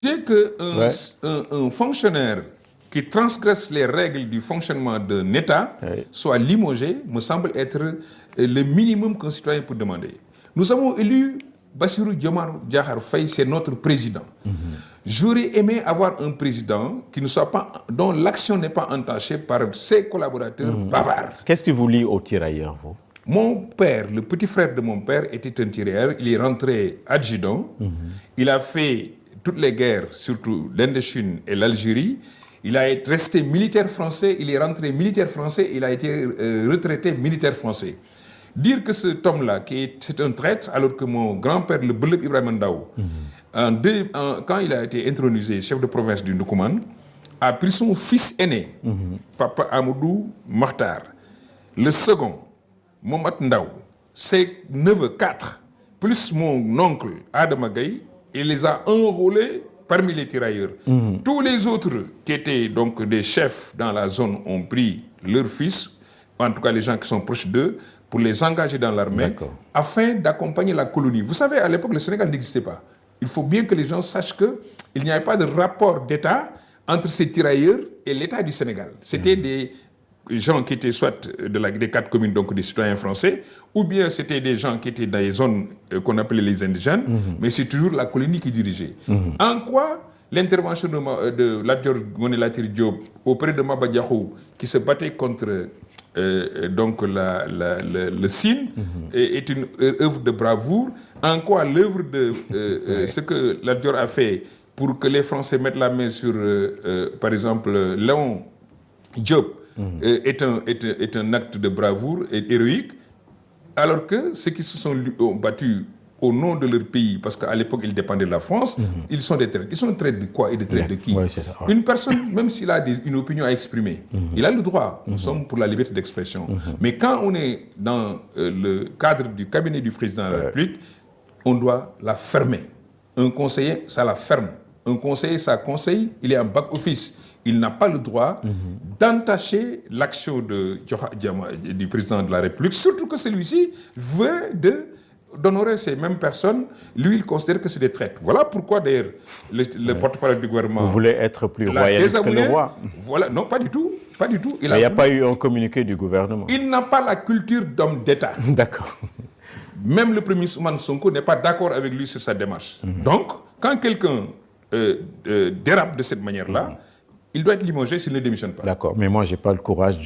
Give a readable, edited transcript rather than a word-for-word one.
C'est qu'un fonctionnaire qui transgresse les règles du fonctionnement d'un État soit limogé, me semble être le minimum qu'un citoyen peut demander. Nous avons élu Bassirou Diomaye Diakhar Faye, c'est notre président. J'aurais aimé avoir un président qui ne soit pas, dont l'action n'est pas entachée par ses collaborateurs bavards. Qu'est-ce qui vous lie aux tirailleurs, vous? Mon père, le petit frère de mon père, était un tirailleur. Il est rentré adjudant. Il a fait toutes les guerres, surtout l'Indochine et l'Algérie. Il a été resté militaire français. Il est rentré militaire français. Il a été retraité militaire français. Dire que cet homme-là, c'est un traître, alors que mon grand-père, le Beleb Ibrahim Ndao, quand il a été intronisé chef de province du Ndoukoumane, a pris son fils aîné, Papa Amadou Makhtar, le second, Mohamed Ndao, ses neveux, 4, plus mon oncle Adama Gaye, il les a enrôlés parmi les tirailleurs. Tous les autres qui étaient donc des chefs dans la zone ont pris leurs fils, en tout cas les gens qui sont proches d'eux, pour les engager dans l'armée, afin d'accompagner la colonie. Vous savez, à l'époque, le Sénégal n'existait pas. Il faut bien que les gens sachent qu'il n'y avait pas de rapport d'État entre ces tirailleurs et l'État du Sénégal. C'était des gens qui étaient soit des 4 communes, donc des citoyens français, ou bien c'était des gens qui étaient dans les zones qu'on appelait les indigènes, mais c'est toujours la colonie qui dirigeait. En quoi l'intervention de Lat Dior Ngoné Latyr Diop auprès de Maba Diakhou, qui se battait contre donc le Sine, est une œuvre de bravoure. En quoi l'œuvre de ce que Lat Dior a fait pour que les Français mettent la main sur, par exemple, Léon Diop, est un acte de bravoure et héroïque, alors que ceux qui se sont battus au nom de leur pays, parce qu'à l'époque ils dépendaient de la France, ils sont des traîtres. Ils sont traîtres de quoi et des traîtres de qui? Une personne, même s'il a une opinion à exprimer, il a le droit. Nous sommes pour la liberté d'expression. Mais quand on est dans le cadre du cabinet du président de la République, on doit la fermer. Un conseiller, ça la ferme. Un conseiller, ça conseille, il est en back-office. Il n'a pas le droit d'entacher l'action du président de la République, surtout que celui-ci veut d'honorer ces mêmes personnes. Lui, il considère que c'est des traîtres. Voilà pourquoi, d'ailleurs, le porte-parole du gouvernement... Vous voulez être plus royaliste que le roi? Voilà, non, pas du tout. Pas du tout. Il n'y a pas eu un communiqué du gouvernement. Il n'a pas la culture d'homme d'État. D'accord. Même le premier Ousmane Sonko n'est pas d'accord avec lui sur sa démarche. Donc, quand quelqu'un dérape de cette manière-là, il doit être limogé s'il ne démissionne pas. D'accord, mais moi, je n'ai pas le courage de